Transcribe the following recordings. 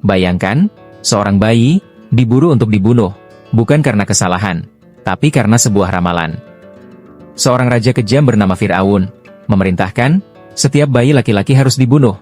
Bayangkan, seorang bayi diburu untuk dibunuh, bukan karena kesalahan, tapi karena sebuah ramalan. Seorang raja kejam bernama Fir'aun memerintahkan setiap bayi laki-laki harus dibunuh.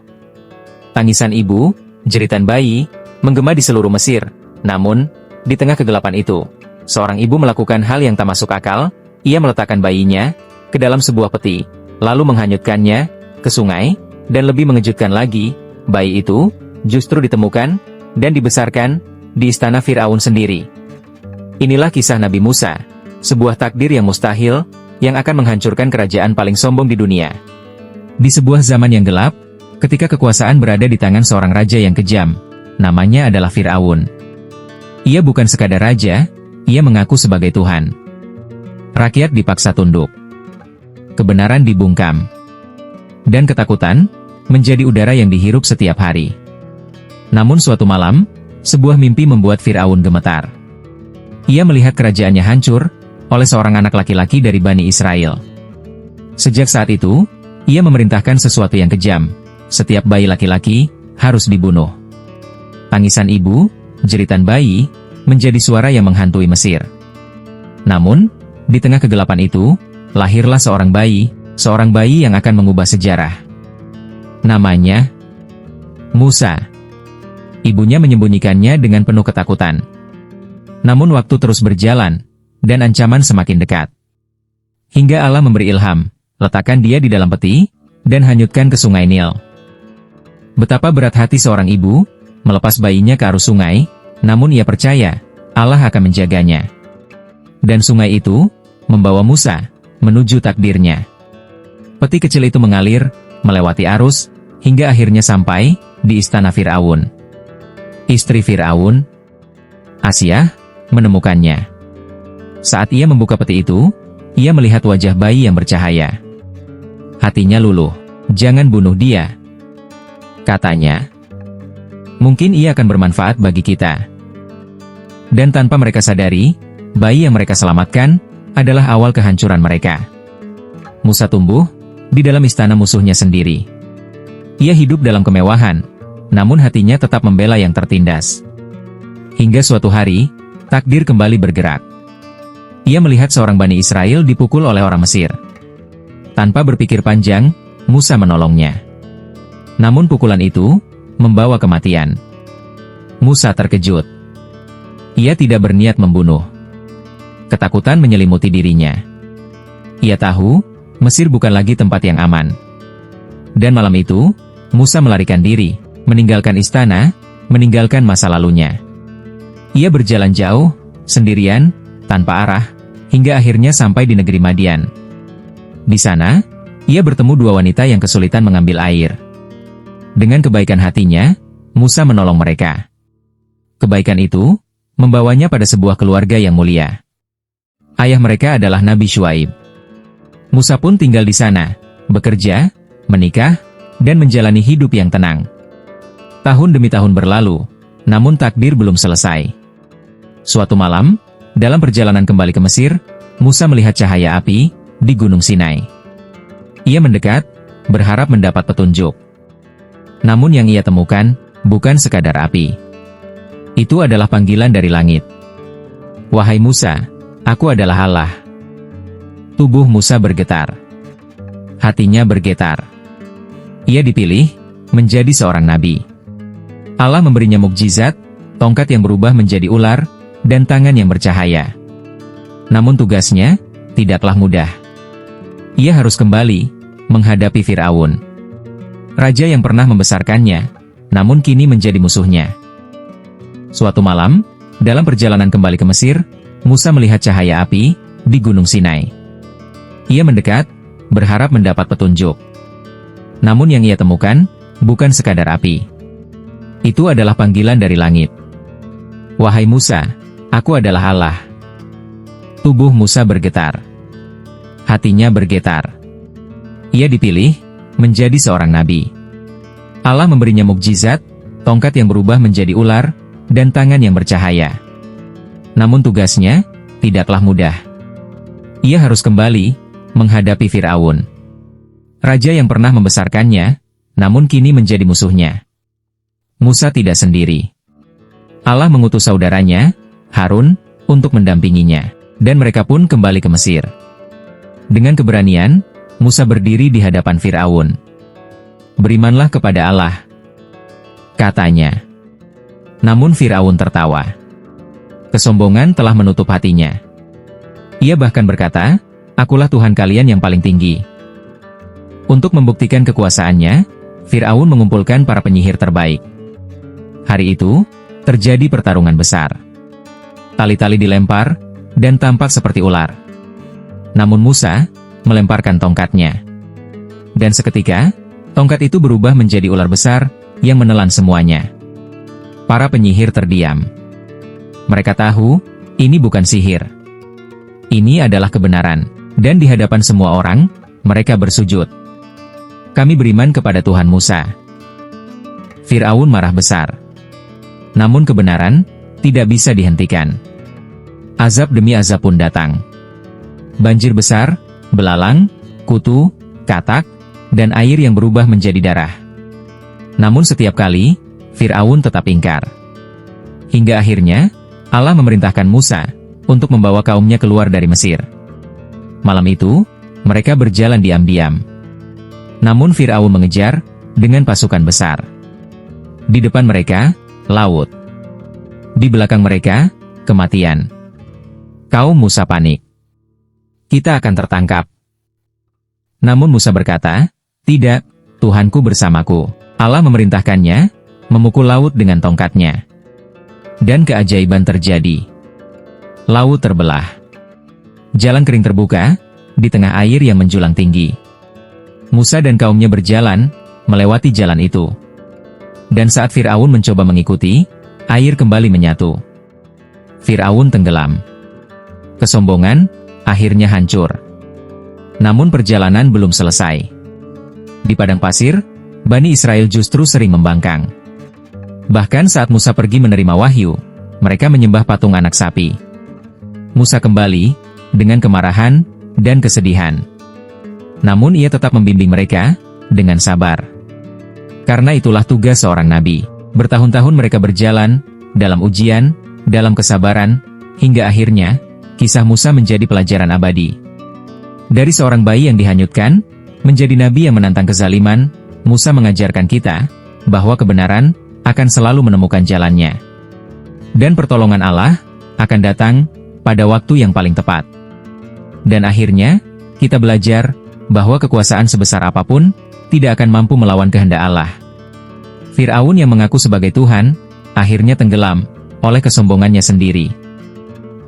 Tangisan ibu, jeritan bayi, menggema di seluruh Mesir. Namun, di tengah kegelapan itu, seorang ibu melakukan hal yang tak masuk akal. Ia meletakkan bayinya ke dalam sebuah peti, lalu menghanyutkannya ke sungai, dan lebih mengejutkan lagi, bayi itu justru ditemukan dan dibesarkan di istana Fir'aun sendiri. Inilah kisah Nabi Musa, sebuah takdir yang mustahil, yang akan menghancurkan kerajaan paling sombong di dunia. Di sebuah zaman yang gelap, ketika kekuasaan berada di tangan seorang raja yang kejam, namanya adalah Fir'aun. Ia bukan sekadar raja, ia mengaku sebagai Tuhan. Rakyat dipaksa tunduk. Kebenaran dibungkam. Dan ketakutan menjadi udara yang dihirup setiap hari. Namun suatu malam, sebuah mimpi membuat Fir'aun gemetar. Ia melihat kerajaannya hancur oleh seorang anak laki-laki dari Bani Israel. Sejak saat itu, ia memerintahkan sesuatu yang kejam. Setiap bayi laki-laki harus dibunuh. Tangisan ibu, jeritan bayi, menjadi suara yang menghantui Mesir. Namun, di tengah kegelapan itu, lahirlah seorang bayi yang akan mengubah sejarah. Namanya Musa. Ibunya menyembunyikannya dengan penuh ketakutan. Namun waktu terus berjalan, dan ancaman semakin dekat. Hingga Allah memberi ilham, letakkan dia di dalam peti, dan hanyutkan ke sungai Nil. Betapa berat hati seorang ibu, melepas bayinya ke arus sungai, namun ia percaya, Allah akan menjaganya. Dan sungai itu membawa Musa menuju takdirnya. Peti kecil itu mengalir, melewati arus, hingga akhirnya sampai di istana Fir'aun. Istri Fir'aun, Asyah, menemukannya. Saat ia membuka peti itu, ia melihat wajah bayi yang bercahaya. Hatinya luluh. Jangan bunuh dia, katanya. Mungkin ia akan bermanfaat bagi kita. Dan tanpa mereka sadari, bayi yang mereka selamatkan adalah awal kehancuran mereka. Musa tumbuh di dalam istana musuhnya sendiri. Ia hidup dalam kemewahan, namun hatinya tetap membela yang tertindas. Hingga suatu hari, takdir kembali bergerak. Ia melihat seorang Bani Israel dipukul oleh orang Mesir. Tanpa berpikir panjang, Musa menolongnya. Namun pukulan itu membawa kematian. Musa terkejut. Ia tidak berniat membunuh. Ketakutan menyelimuti dirinya. Ia tahu, Mesir bukan lagi tempat yang aman. Dan malam itu, Musa melarikan diri, meninggalkan istana, meninggalkan masa lalunya. Ia berjalan jauh, sendirian, tanpa arah, hingga akhirnya sampai di negeri Madian. Di sana, ia bertemu dua wanita yang kesulitan mengambil air. Dengan kebaikan hatinya, Musa menolong mereka. Kebaikan itu membawanya pada sebuah keluarga yang mulia. Ayah mereka adalah Nabi Syuaib. Musa pun tinggal di sana, bekerja, menikah, dan menjalani hidup yang tenang. Tahun demi tahun berlalu, namun takdir belum selesai. Suatu malam, dalam perjalanan kembali ke Mesir, Musa melihat cahaya api di Gunung Sinai. Ia mendekat, berharap mendapat petunjuk. Namun yang ia temukan bukan sekadar api. Itu adalah panggilan dari langit. Wahai Musa, aku adalah Allah. Tubuh Musa bergetar. Hatinya bergetar. Ia dipilih menjadi seorang nabi. Allah memberinya mukjizat, tongkat yang berubah menjadi ular, dan tangan yang bercahaya. Namun tugasnya tidaklah mudah. Ia harus kembali menghadapi Fir'aun, raja yang pernah membesarkannya, namun kini menjadi musuhnya. Suatu malam, dalam perjalanan kembali ke Mesir, Musa melihat cahaya api di Gunung Sinai. Ia mendekat, berharap mendapat petunjuk. Namun yang ia temukan bukan sekadar api. Itu adalah panggilan dari langit. Wahai Musa, aku adalah Allah. Tubuh Musa bergetar. Hatinya bergetar. Ia dipilih menjadi seorang nabi. Allah memberinya mukjizat, tongkat yang berubah menjadi ular, dan tangan yang bercahaya. Namun tugasnya tidaklah mudah. Ia harus kembali menghadapi Fir'aun, raja yang pernah membesarkannya, namun kini menjadi musuhnya. Musa tidak sendiri. Allah mengutus saudaranya, Harun, untuk mendampinginya, dan mereka pun kembali ke Mesir. Dengan keberanian, Musa berdiri di hadapan Fir'aun. "Berimanlah kepada Allah," katanya. Namun Fir'aun tertawa. Kesombongan telah menutup hatinya. Ia bahkan berkata, "Akulah Tuhan kalian yang paling tinggi." Untuk membuktikan kekuasaannya, Fir'aun mengumpulkan para penyihir terbaik. Hari itu, terjadi pertarungan besar. Tali-tali dilempar, dan tampak seperti ular. Namun Musa melemparkan tongkatnya. Dan seketika, tongkat itu berubah menjadi ular besar yang menelan semuanya. Para penyihir terdiam. Mereka tahu, ini bukan sihir. Ini adalah kebenaran. Dan di hadapan semua orang, mereka bersujud. "Kami beriman kepada Tuhan Musa." Fir'aun marah besar. Namun kebenaran tidak bisa dihentikan. Azab demi azab pun datang. Banjir besar, belalang, kutu, katak, dan air yang berubah menjadi darah. Namun setiap kali, Fir'aun tetap ingkar. Hingga akhirnya, Allah memerintahkan Musa untuk membawa kaumnya keluar dari Mesir. Malam itu, mereka berjalan diam-diam. Namun Fir'aun mengejar dengan pasukan besar. Di depan mereka, laut. Di belakang mereka, kematian. Kaum Musa panik. "Kita akan tertangkap." Namun Musa berkata, "Tidak, Tuhanku bersamaku." Allah memerintahkannya memukul laut dengan tongkatnya. Dan keajaiban terjadi. Laut terbelah. Jalan kering terbuka, di tengah air yang menjulang tinggi. Musa dan kaumnya berjalan, melewati jalan itu. Dan saat Fir'aun mencoba mengikuti, air kembali menyatu. Fir'aun tenggelam. Kesombongan akhirnya hancur. Namun perjalanan belum selesai. Di padang pasir, Bani Israel justru sering membangkang. Bahkan saat Musa pergi menerima wahyu, mereka menyembah patung anak sapi. Musa kembali, dengan kemarahan dan kesedihan. Namun ia tetap membimbing mereka, dengan sabar. Karena itulah tugas seorang nabi. Bertahun-tahun mereka berjalan, dalam ujian, dalam kesabaran, hingga akhirnya, kisah Musa menjadi pelajaran abadi. Dari seorang bayi yang dihanyutkan, menjadi nabi yang menantang kezaliman, Musa mengajarkan kita, bahwa kebenaran akan selalu menemukan jalannya. Dan pertolongan Allah akan datang pada waktu yang paling tepat. Dan akhirnya, kita belajar bahwa kekuasaan sebesar apapun tidak akan mampu melawan kehendak Allah. Fir'aun yang mengaku sebagai Tuhan, akhirnya tenggelam oleh kesombongannya sendiri.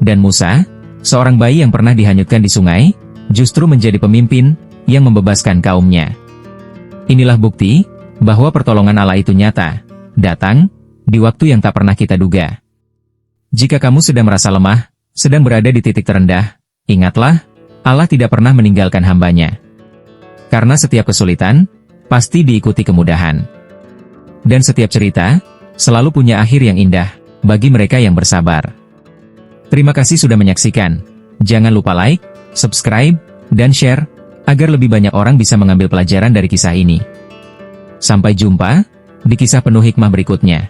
Dan Musa, seorang bayi yang pernah dihanyutkan di sungai, justru menjadi pemimpin yang membebaskan kaumnya. Inilah bukti bahwa pertolongan Allah itu nyata, datang di waktu yang tak pernah kita duga. Jika kamu sedang merasa lemah, sedang berada di titik terendah, ingatlah, Allah tidak pernah meninggalkan hambanya. Karena setiap kesulitan, pasti diikuti kemudahan. Dan setiap cerita, selalu punya akhir yang indah, bagi mereka yang bersabar. Terima kasih sudah menyaksikan. Jangan lupa like, subscribe, dan share, agar lebih banyak orang bisa mengambil pelajaran dari kisah ini. Sampai jumpa di kisah penuh hikmah berikutnya.